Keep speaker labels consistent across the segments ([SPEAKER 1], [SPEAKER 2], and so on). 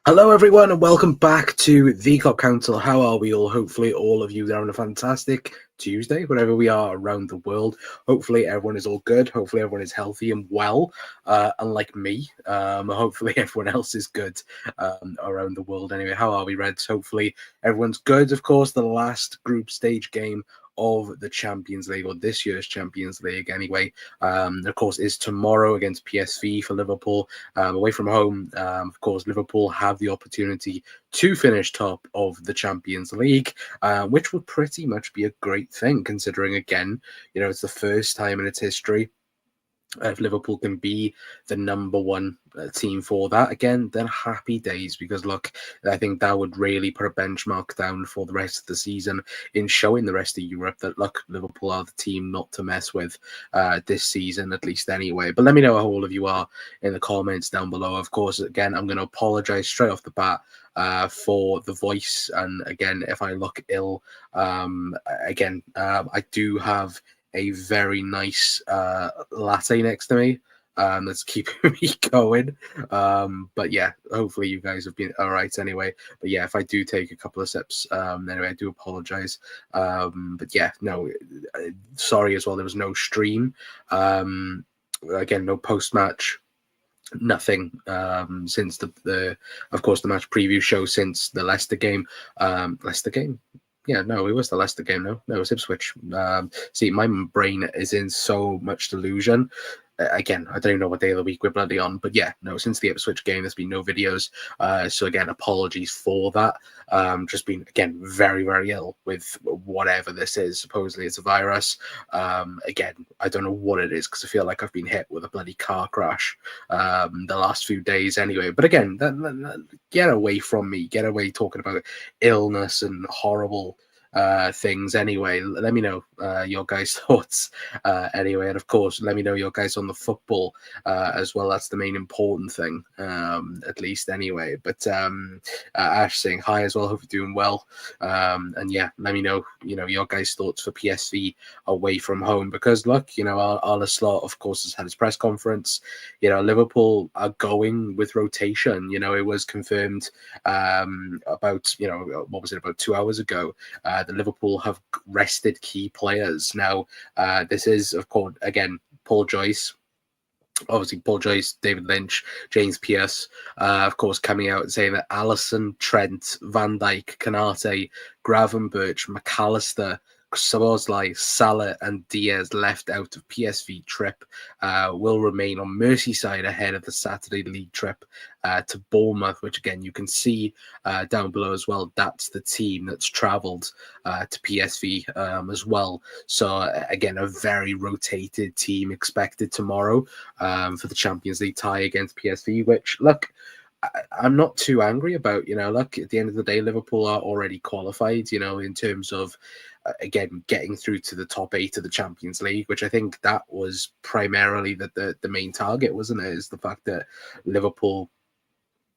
[SPEAKER 1] Hello, everyone, and welcome back to the Cop Council. How are we all? Hopefully, all of you are having a fantastic Tuesday, wherever we are around the world. Hopefully, everyone is all good. Hopefully, everyone is healthy and well, unlike me. Hopefully, everyone else is good around the world. Anyway, how are we, Reds? Hopefully, everyone's good. Of course, the last group stage game of the Champions League, or this year's Champions League anyway, of course, is tomorrow against PSV for Liverpool, away from home. Of course, Liverpool have the opportunity to finish top of the Champions League, which would pretty much be a great thing, considering, again, it's the first time in its history. If Liverpool can be the number one team for that again, then happy days. Because look, I think that would really put a benchmark down for the rest of the season in showing the rest of Europe that, look, Liverpool are the team not to mess with this season, at least anyway. But let me know how all of you are in the comments down below. Of course, again, I'm going to apologize straight off the bat for the voice, and again, if I look ill, I do have a very nice latte next to me that's keeping me going. But yeah, hopefully you guys have been all right anyway. But yeah, if I do take a couple of sips, anyway, I do apologize. But yeah, no, sorry as well. There was no stream. Again, no post match. Nothing since the of course the match preview show since the Leicester game. Leicester game. Yeah, no, it was the Leicester game. No, it was Ipswich. See, my brain is in so much delusion. Again, I don't even know what day of the week we're bloody on, but yeah, no, since the Ipswich game, there's been no videos. So again, apologies for that. Just been, again, very, very ill with whatever this is. Supposedly it's a virus. Again, I don't know what it is because I feel like I've been hit with a bloody car crash the last few days anyway. But again, get away from me. Get away talking about illness and horrible things anyway. Let me know your guys' thoughts anyway, and of course let me know your guys on the football as well. That's the main important thing, at least anyway. But Ash saying hi as well, hope you're doing well. And yeah, let me know your guys' thoughts for PSV away from home, because look, Arne Slot of course has had his press conference. Liverpool are going with rotation. It was confirmed about what was it, about 2 hours ago, the Liverpool have rested key players. Now, this is, of course, again, Paul Joyce. Obviously, Paul Joyce, David Lynch, James Pearce, of course, coming out and saying that Alisson, Trent, Van Dijk, Kanate, Gravenberch, McAllister, Szoboszlai, Salah and Diaz left out of PSV trip will remain on Merseyside ahead of the Saturday league trip to Bournemouth, which again you can see down below as well. That's the team that's travelled to PSV as well. So again, a very rotated team expected tomorrow for the Champions League tie against PSV, which, look, I'm not too angry about. Look, at the end of the day, Liverpool are already qualified, in terms of, again, getting through to the top 8 of the Champions League, which I think that was primarily the main target, wasn't it? Is the fact that Liverpool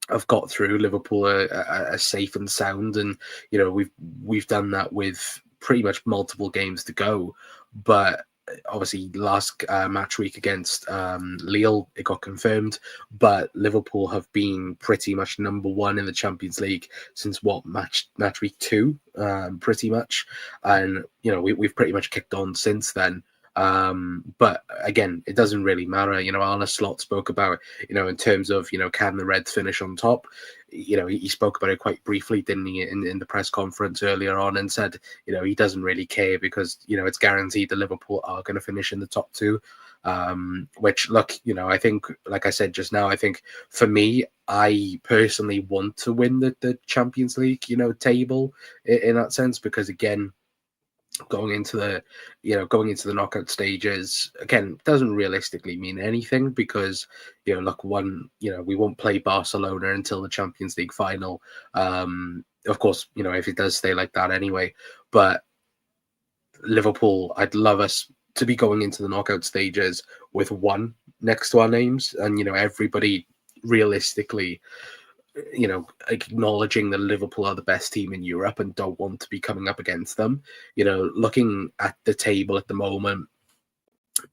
[SPEAKER 1] have got through. Liverpool are safe and sound, and we've done that with pretty much multiple games to go. But obviously, last match week against Lille, it got confirmed. But Liverpool have been pretty much number one in the Champions League since match week 2, pretty much, and we've pretty much kicked on since then. But again, it doesn't really matter. Arne Slot spoke about, in terms of, can the Reds finish on top? He spoke about it quite briefly, didn't he, in the press conference earlier on, and said, he doesn't really care because, it's guaranteed the Liverpool are going to finish in the top 2. Which, look, I think, like I said just now, I think for me, I personally want to win the Champions League, table in that sense, because again, going into the knockout stages again doesn't realistically mean anything, because look, we won't play Barcelona until the Champions League final, of course, if it does stay like that anyway. But Liverpool, I'd love us to be going into the knockout stages with one next to our names, and everybody realistically acknowledging that Liverpool are the best team in Europe and don't want to be coming up against them. Looking at the table at the moment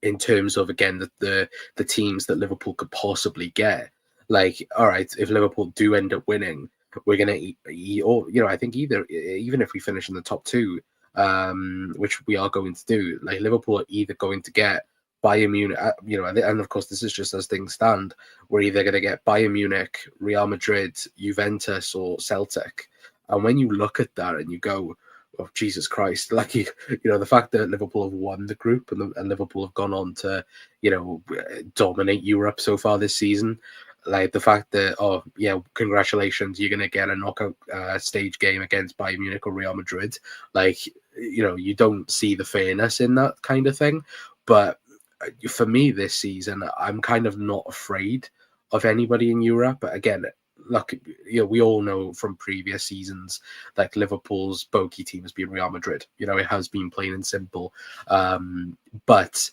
[SPEAKER 1] in terms of, again, the teams that Liverpool could possibly get, like, all right, if Liverpool do end up winning, we're gonna or I think even if we finish in the top two, which we are going to do, like Liverpool are either going to get Bayern Munich, and of course this is just as things stand. We're either going to get Bayern Munich, Real Madrid, Juventus, or Celtic. And when you look at that and you go, "Oh Jesus Christ!" Like the fact that Liverpool have won the group and Liverpool have gone on to dominate Europe so far this season. Like the fact that, oh yeah, congratulations, you're gonna get a knockout stage game against Bayern Munich or Real Madrid. Like you don't see the fairness in that kind of thing. But for me this season, I'm kind of not afraid of anybody in Europe. But again, look, we all know from previous seasons, like Liverpool's bogey team has been Real Madrid. It has been plain and simple. But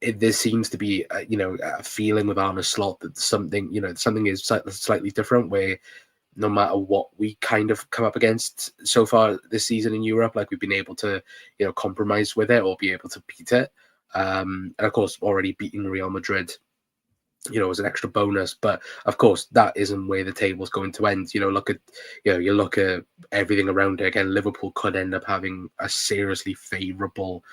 [SPEAKER 1] there seems to be, a feeling with Arne Slot that something is slightly different, where no matter what we kind of come up against so far this season in Europe, like we've been able to, compromise with it or be able to beat it. And of course, already beating Real Madrid, as an extra bonus. But of course, that isn't where the table's going to end. Look at, you look at everything around it. Again, Liverpool could end up having a seriously favourable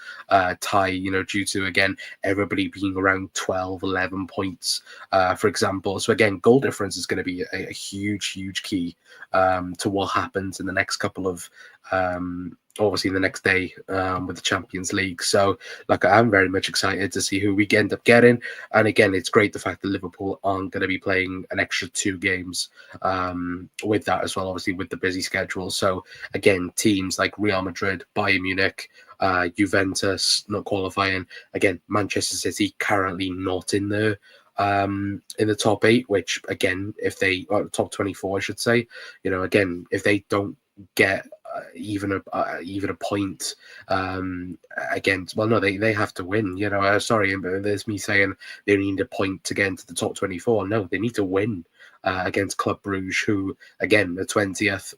[SPEAKER 1] tie, due to, again, everybody being around 12, 11 points, for example. So again, goal difference is going to be a huge, huge key to what happens in the next couple of obviously the next day with the Champions League. So like I'm very much excited to see who we end up getting. And again, it's great the fact that Liverpool aren't going to be playing an extra 2 games with that as well, obviously with the busy schedule. So again, teams like Real Madrid, Bayern Munich, Juventus not qualifying. Again, Manchester City currently not in the top 8, which again, if they top 24, I should say, again, if they don't get even a point against, well, no, they have to win. Sorry, but there's me saying they need a point to get into the top 24. No, they need to win against Club Brugge, who again the 20th.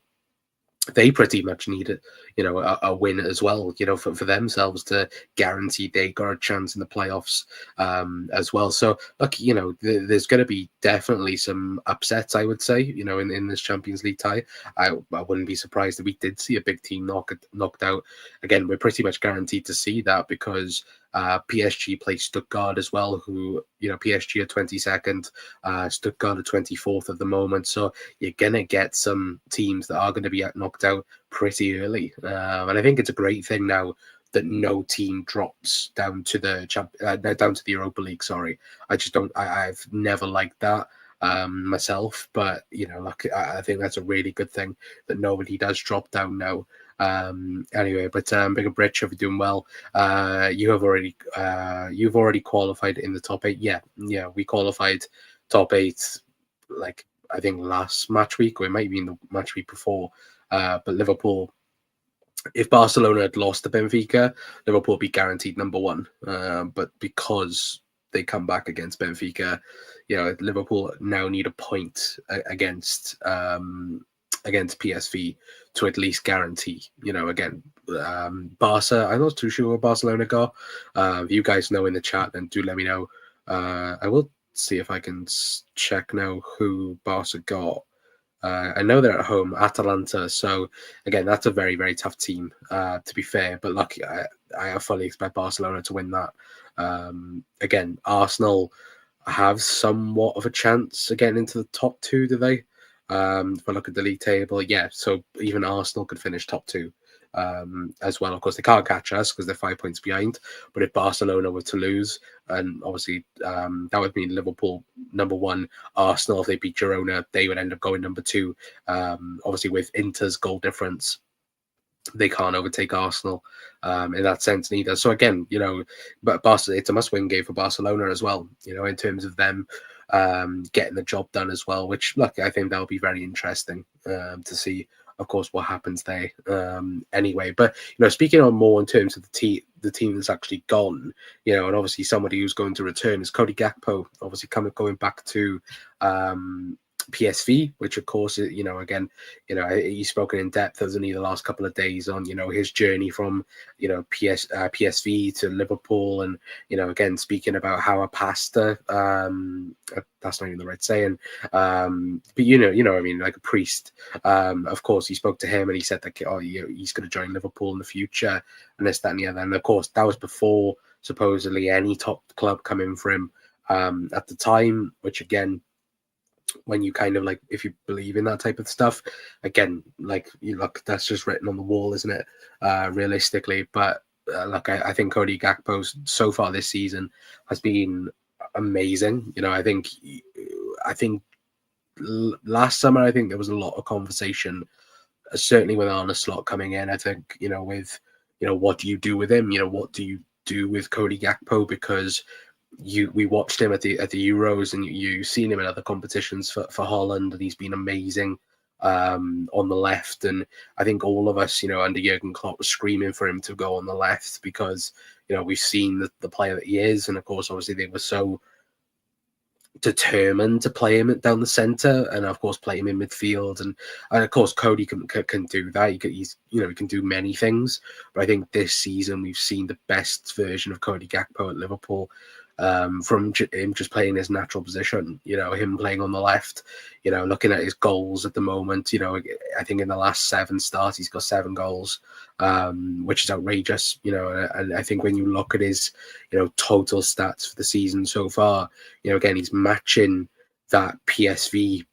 [SPEAKER 1] They pretty much need a win as well, for themselves to guarantee they got a chance in the playoffs as well. So, look, there's going to be definitely some upsets, I would say, in this Champions League tie. I wouldn't be surprised if we did see a big team knocked out. Again, we're pretty much guaranteed to see that because PSG play Stuttgart as well, who, PSG are 22nd, Stuttgart are 24th at the moment. So you're going to get some teams that are going to be knocked out pretty early. And I think it's a great thing now that no team drops down to the Europa League. Sorry, I've never liked that myself, but I think that's a really good thing that nobody does drop down now. Anyway, but Bigger Bridge, hope you're doing well. You've already qualified in the top 8. Yeah, we qualified top 8, like I think last match week, or it might be in the match week before. But Liverpool, if Barcelona had lost to Benfica, Liverpool would be guaranteed number 1. But because they come back against Benfica, Liverpool now need a point against PSV to at least guarantee, again, Barca. I'm not too sure what Barcelona got. If you guys know in the chat, then do let me know. I will see if I can check now who Barca got. I know they're at home, Atalanta. So again, that's a very, very tough team, to be fair. But lucky, I fully expect Barcelona to win that. Again, Arsenal have somewhat of a chance of getting into the top 2, do they? If I look at the league table, yeah, so even Arsenal could finish top 2 as well. Of course, they can't catch us because they're 5 points behind. But if Barcelona were to lose, and obviously that would mean Liverpool number 1, Arsenal, if they beat Girona, they would end up going number 2. Obviously, with Inter's goal difference, they can't overtake Arsenal in that sense neither. So again, but it's a must-win game for Barcelona as well, in terms of them getting the job done as well, which, look, I think that'll be very interesting to see, of course, what happens there anyway. But, speaking on more in terms of the team that's actually gone, and obviously somebody who's going to return is Cody Gakpo, obviously going back to PSV, which of course, again, he's spoken in depth, hasn't he, the last couple of days on, his journey from, PSV to Liverpool, and, again, speaking about how a pastor, that's not even the right saying, but what I mean, like a priest, of course, he spoke to him and he said that, he's going to join Liverpool in the future, and this, that, and the other, and of course, that was before supposedly any top club coming for him at the time, which again, when you kind of like, if you believe in that type of stuff, again, like, you look, that's just written on the wall, isn't it, realistically? But look, I think Cody Gakpo so far this season has been amazing. I think last summer, I think there was a lot of conversation, certainly with Arne Slot coming in. I think, with, what do you do with him? What do you do with Cody Gakpo? Because we watched him at the Euros, and you've seen him in other competitions for Holland, and he's been amazing on the left. And I think all of us, under Jurgen Klopp, was screaming for him to go on the left because, we've seen the player that he is. And of course, obviously, they were so determined to play him down the center, and of course play him in midfield, and of course Cody can do that. He can do many things, but I think this season we've seen the best version of Cody Gakpo at Liverpool, from him just playing his natural position, him playing on the left, looking at his goals at the moment, I think in the last 7 starts he's got 7 goals, which is outrageous, and I think when you look at his, total stats for the season so far, again, he's matching that PSV,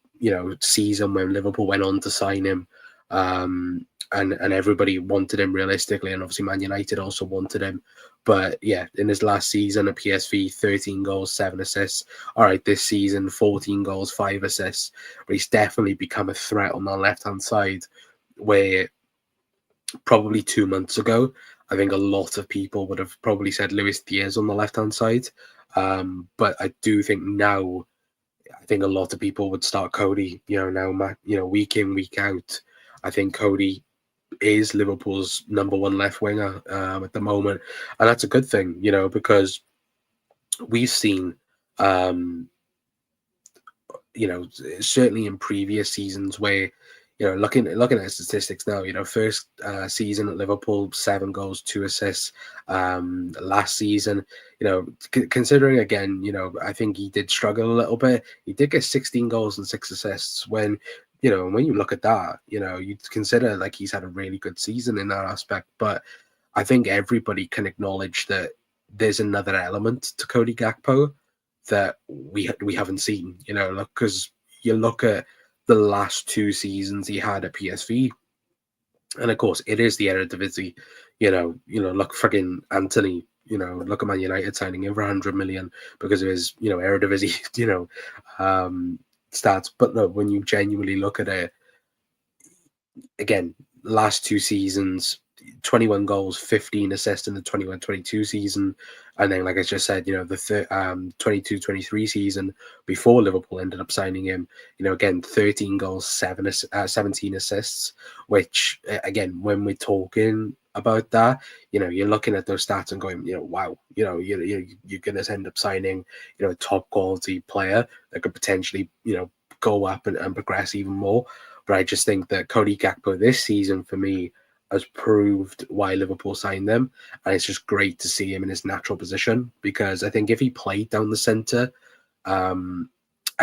[SPEAKER 1] season when Liverpool went on to sign him, and everybody wanted him realistically, and obviously Man United also wanted him. But yeah, in his last season at PSV, 13 goals, 7 assists. All right, this season, 14 goals, 5 assists. But he's definitely become a threat on the left-hand side, where probably 2 months ago, I think a lot of people would have probably said Luis Diaz on the left-hand side. But I do think now, I think a lot of people would start Cody, now, week in, week out. I think Cody is Liverpool's number 1 left winger at the moment, and that's a good thing, because we've seen, certainly in previous seasons where, looking at statistics now, first season at Liverpool, 7 goals, 2 assists. Last season, considering again, I think he did struggle a little bit. He did get 16 goals and 6 assists when, when you look at that, you'd consider like he's had a really good season in that aspect. But I think everybody can acknowledge that there's another element to Cody Gakpo that we haven't seen, because you look at the last 2 seasons he had at PSV, and of course it is the Eredivisie, look friggin' Anthony, look at Man United signing over 100 million because of his, Eredivisie, stats. But no, when you genuinely look at it, again, last 2 seasons, 21 goals, 15 assists in the 21-22 season. And then, like I just said, the 22-23 season before Liverpool ended up signing him, again, 13 goals, 17 assists, which, again, when we're talking about that, you're looking at those stats and going, wow, you're going to end up signing, a top quality player that could potentially, go up and progress even more. But I just think that Cody Gakpo this season, for me, has proved why Liverpool signed them. And it's just great to see him in his natural position, because I think if he played down the centre, I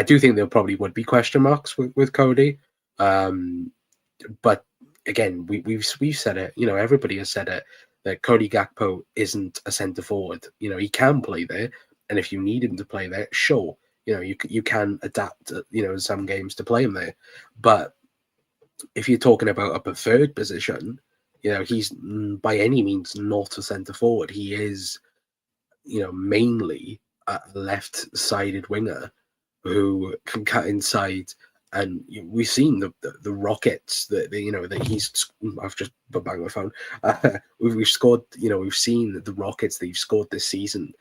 [SPEAKER 1] do think there probably would be question marks with Cody. But again, we've said it, everybody has said it, that Cody Gakpo isn't a centre forward. He can play there. And if you need him to play there, sure, you can adapt, in some games to play him there. But if you're talking about a preferred position, he's by any means not a centre forward. He is, mainly a left-sided winger who can cut inside. And we've seen the rockets that he's. I've just banged my phone. We've scored. We've seen the rockets that he's scored this season.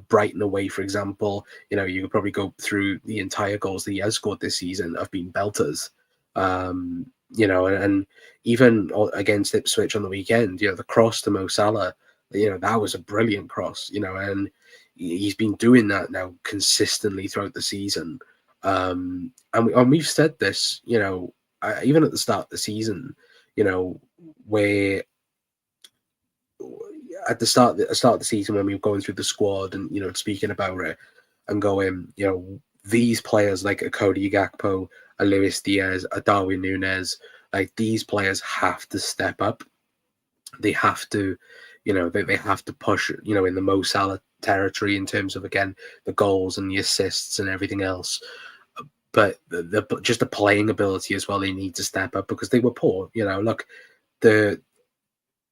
[SPEAKER 1] Brighton away, for example. You could probably go through the entire goals that he has scored this season have been belters. And even against Ipswich on the weekend, the cross to Mo Salah, that was a brilliant cross. And he's been doing that now consistently throughout the season. And we've said this, even at the start of the season, where at the start of the season when we were going through the squad and speaking about it and going, these players like a Cody Gakpo, a Luis Diaz, a Darwin Núñez, like these players have to step up. They have to, they have to push, in the Mo Salah territory in terms of again the goals and the assists and everything else. But just the playing ability as well, they need to step up because they were poor. Look, the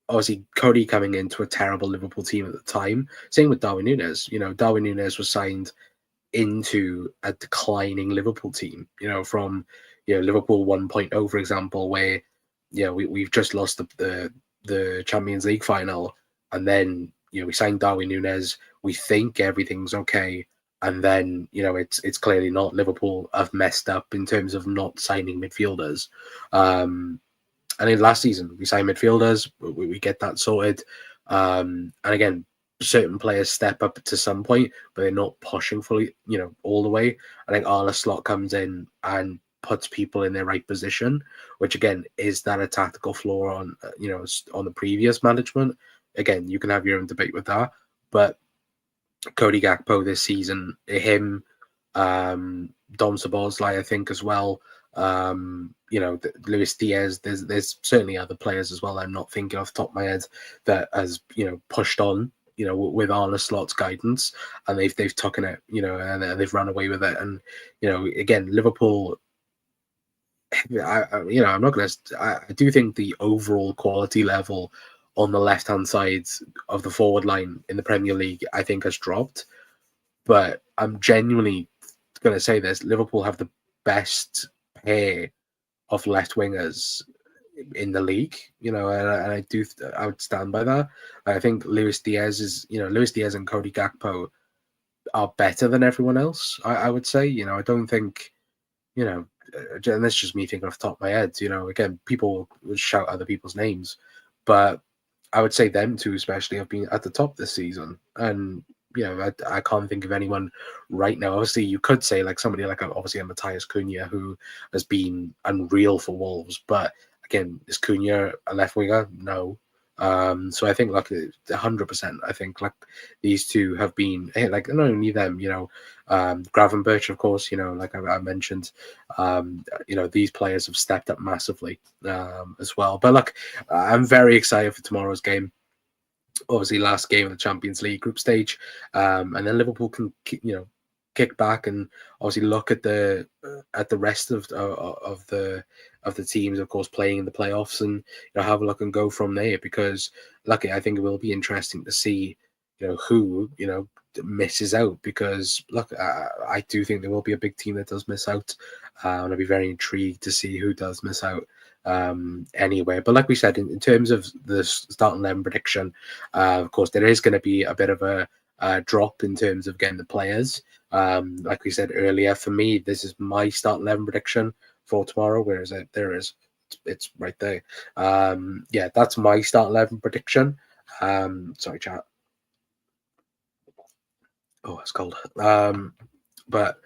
[SPEAKER 1] obviously Cody coming into a terrible Liverpool team at the time. Same with Darwin Núñez. Darwin Núñez was signed into a declining Liverpool team. From Liverpool 1.0, for example, where we've just lost the Champions League final, and then we signed Darwin Núñez. We think everything's okay, and then it's clearly not. Liverpool have messed up in terms of not signing midfielders. And in last season, we signed midfielders. We get that sorted. And again, certain players step up to some point, but they're not pushing fully, all the way. I think Arne Slot comes in and puts people in their right position, which again is that a tactical flaw on, on the previous management. Again, you can have your own debate with that, but Cody Gakpo this season, him, Dom Szoboszlai, I think as well. Luis Diaz. There's certainly other players as well. I'm not thinking off the top of my head that has pushed on with Arne Slot's guidance, and they've taken it and they've run away with it. And again, Liverpool. I'm not gonna. I do think the overall quality level on the left hand side of the forward line in the Premier League, I think, has dropped. But I'm genuinely going to say this: Liverpool have the best pair of left wingers in the league, and I would stand by that. I think Luis Diaz and Cody Gakpo are better than everyone else. I would say, I don't think, and that's just me thinking off the top of my head. Again, people would shout other people's names, but I would say them two especially have been at the top this season, and I can't think of anyone right now. Obviously, you could say like somebody like obviously a Matthias Cunha who has been unreal for Wolves, but again, is Cunha a left winger? No. So I think like 100%. I think like these two have been like not only them, Gravenberch, of course, like I mentioned, these players have stepped up massively as well. But look, I'm very excited for tomorrow's game. Obviously, last game of the Champions League group stage, and then Liverpool can kick back and obviously look at the rest of the teams, of course, playing in the playoffs, and have a look and go from there. Because luckily, I think it will be interesting to see who misses out. Because look, I do think there will be a big team that does miss out, and I'll be very intrigued to see who does miss out. Anyway, but like we said, in terms of the starting 11 prediction, of course, there is going to be a bit of a drop in terms of getting the players. Like we said earlier, for me, this is my starting 11 prediction for tomorrow. Where is it? There it is. It's right there. Yeah, that's my starting 11 prediction. Sorry, chat. Oh, it's cold. But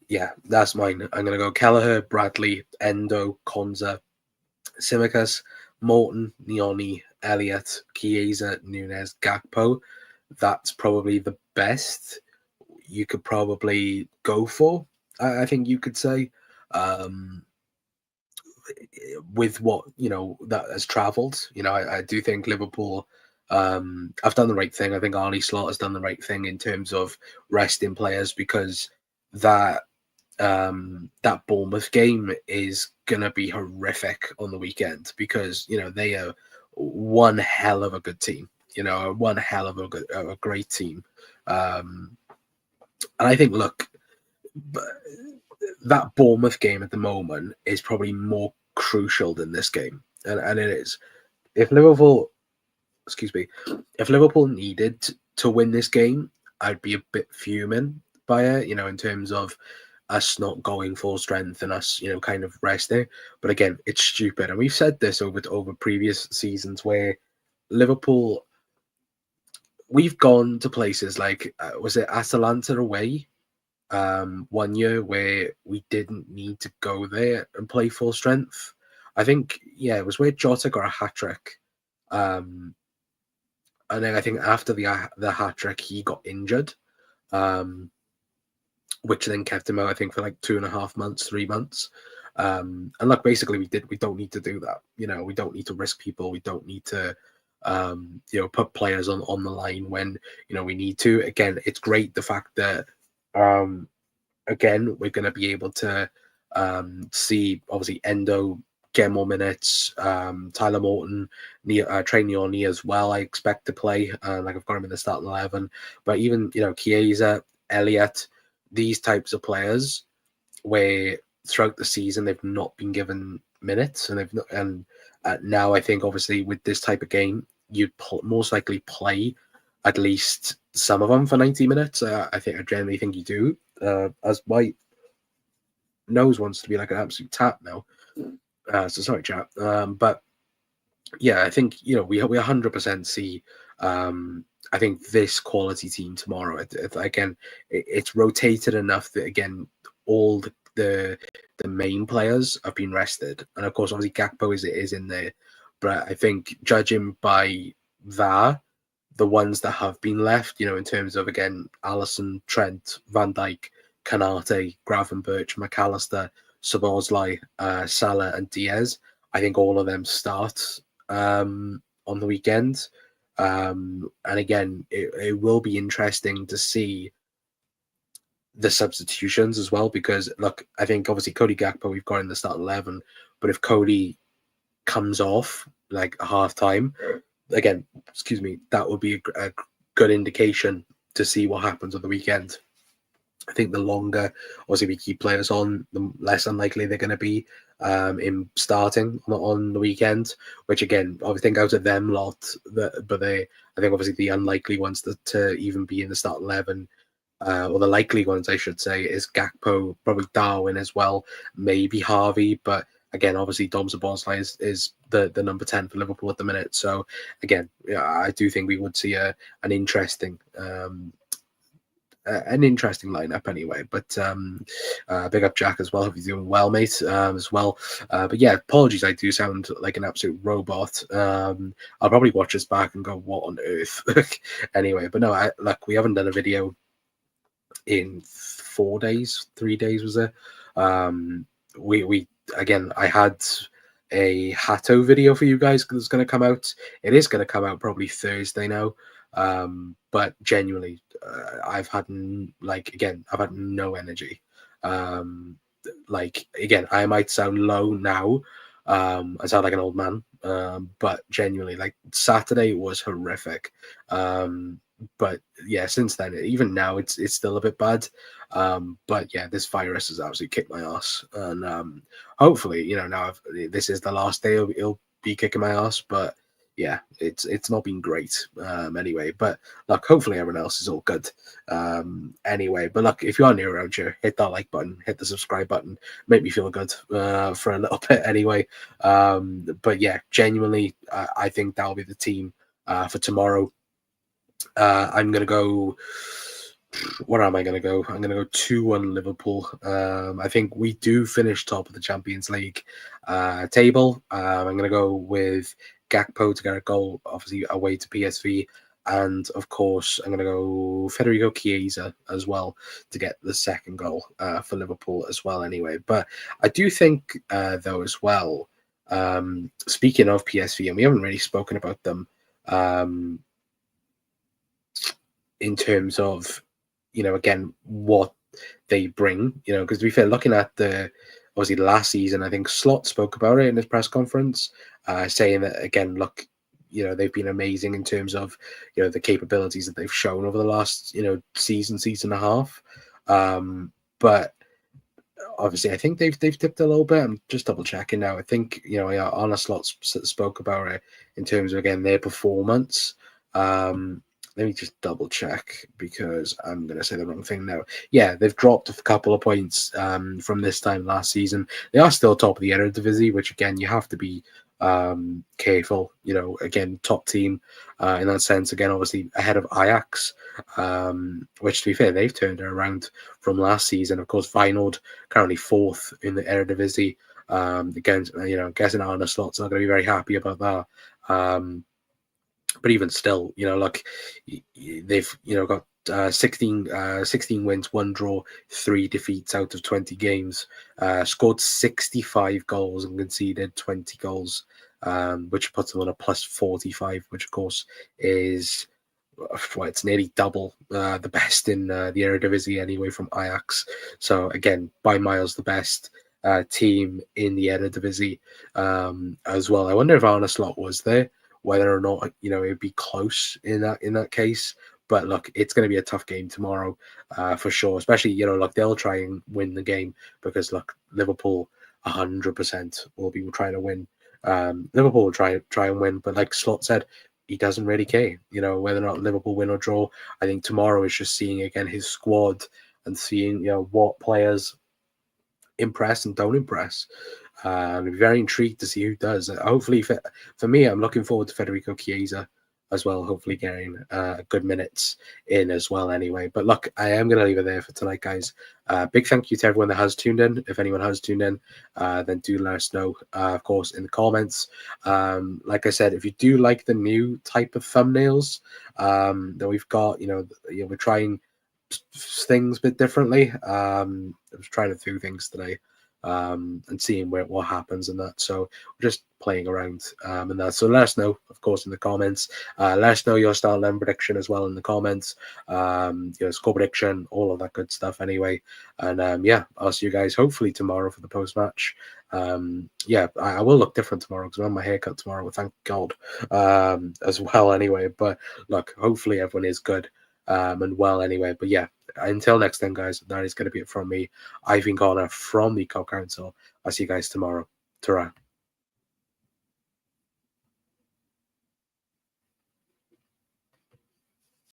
[SPEAKER 1] yeah, that's mine. I'm going to go Kelleher, Bradley, Endo, Konza, Tsimikas, Morton, Nioni, Elliott, Chiesa, Núñez, Gakpo. That's probably the best you could probably go for. I think you could say, with what that has travelled. I do think Liverpool. I've done the right thing. I think Arne Slot has done the right thing in terms of resting players, because that Bournemouth game is gonna be horrific on the weekend, because they are one hell of a good team. One hell of a great team. And I think, look, that Bournemouth game at the moment is probably more crucial than this game, and it is. If Liverpool, if Liverpool needed to win this game, I'd be a bit fuming by it, in terms of us not going full strength and us, kind of resting. But again, it's stupid, and we've said this over previous seasons where Liverpool, we've gone to places like was it Atalanta away one year where we didn't need to go there and play full strength. I think, yeah, it was where Jota got a hat trick. Um, and then I think after the hat trick, he got injured, um, which then kept him out, I think, for like 2.5 months, 3 months. And look, basically, we don't need to do that. We don't need to risk people. We don't need to, put players on the line when, we need to. Again, it's great the fact that, again, we're going to be able to see, obviously, Endo get more minutes. Tyler Morton, Trey Neoni as well, I expect to play. Like I've got him in the starting 11. But even, Chiesa, Elliott, these types of players where throughout the season they've not been given minutes, and they've not, and now I think obviously with this type of game you'd most likely play at least some of them for 90 minutes. I generally think you do. As White nose wants to be like an absolute tap now. So sorry, chat. But yeah, I think we 100% see. I think this quality team tomorrow. Again, it's rotated enough that again all the main players have been rested, and of course, obviously Gakpo is in there. But I think judging by that, the ones that have been left, in terms of again Allison, Trent, Van Dijk, Kanate, Gravenberch, McAllister, Szoboszlai, Salah, and Diaz. I think all of them start on the weekend. And again, it will be interesting to see the substitutions as well, because look, I think obviously Cody Gakpo we've got in the start 11, but if Cody comes off like a half time, again, excuse me, that would be a good indication to see what happens on the weekend. I think the longer, obviously, we keep players on, the less unlikely they're going to be in starting on the weekend. Which again, I think out of them lot, I think obviously the unlikely ones to even be in the start 11, or the likely ones, I should say, is Gakpo, probably Darwin as well, maybe Harvey, but again, obviously Dom Szoboszlai is the number 10 for Liverpool at the minute. So again, yeah, I do think we would see an interesting lineup anyway. But big up Jack as well. Hope you're doing well, mate, as well. But yeah, apologies, I do sound like an absolute robot. I'll probably watch this back and go, what on earth? Anyway, but no, look, we haven't done a video in 4 days, 3 days was it? We again, I had a Hatto video for you guys that's going to come out. It is going to come out probably Thursday now. But genuinely, I've had no energy. Again, I might sound low now. I sound like an old man. But genuinely, like Saturday was horrific. But yeah, since then, even now, it's still a bit bad. But yeah, this virus has absolutely kicked my ass, and hopefully, now this is the last day it'll be kicking my ass. But yeah, it's not been great. Anyway, but look, hopefully everyone else is all good. Anyway, but look, if you are new around here, hit that like button, hit the subscribe button, make me feel good for a little bit anyway. But yeah, genuinely, I think that'll be the team for tomorrow. I'm going to go. Where am I going to go? I'm going to go 2-1 Liverpool. I think we do finish top of the Champions League table. I'm going to go with Gakpo to get a goal, obviously away to PSV. And of course, I'm going to go Federico Chiesa as well to get the second goal for Liverpool as well anyway. But I do think, though, as well, speaking of PSV, and we haven't really spoken about them, in terms of, again, what they bring, because to be fair, looking at obviously the last season, I think Slot spoke about it in his press conference, saying that, again, look, they've been amazing in terms of, the capabilities that they've shown over the last, season and a half. But obviously, I think they've tipped a little bit. I'm just double checking now. I think, Arne Slot spoke about it in terms of, again, their performance. Let me just double check because I'm going to say the wrong thing now. Yeah, they've dropped a couple of points from this time last season. They are still top of the Eredivisie, which again, you have to be careful. Again, top team in that sense. Again, obviously ahead of Ajax, which to be fair, they've turned it around from last season. Of course, Feyenoord currently fourth in the Eredivisie. Again, guessing Arne Slot's not going to be very happy about that. But even still, like they've got 16 wins, one draw, 3 defeats out of 20 games. Scored 65 goals and conceded 20 goals, which puts them on a plus 45, which of course is it's nearly double the best in the Eredivisie anyway from Ajax. So again, by miles the best team in the Eredivisie as well. I wonder if Arne Slot was there, whether or not it would be close in that case. But look, it's going to be a tough game tomorrow for sure. Especially like they'll try and win the game because look, Liverpool 100% will be trying to win. Liverpool will try and win, but like Slot said, he doesn't really care, whether or not Liverpool win or draw. I think tomorrow is just seeing again his squad and seeing what players impress and don't impress. I'm very intrigued to see who does. Hopefully, for me, I'm looking forward to Federico Chiesa as well. Hopefully, getting good minutes in as well. Anyway, but look, I am going to leave it there for tonight, guys. Big thank you to everyone that has tuned in. If anyone has tuned in, then do let us know, of course, in the comments. Like I said, if you do like the new type of thumbnails that we've got, we're trying things a bit differently. I was trying to do things today and seeing what happens and that. So we're just playing around and that. So let us know, of course, in the comments. Let us know your start 11 prediction as well in the comments. Score prediction, all of that good stuff anyway. And yeah, I'll see you guys hopefully tomorrow for the post match. I will look different tomorrow because I'm on my haircut tomorrow, thank God, as well anyway. But look, hopefully everyone is good and well anyway. But yeah, until next time, guys, that is going to be it from me. I've been Connor from the Co Council. I'll see you guys tomorrow. Ta-ra.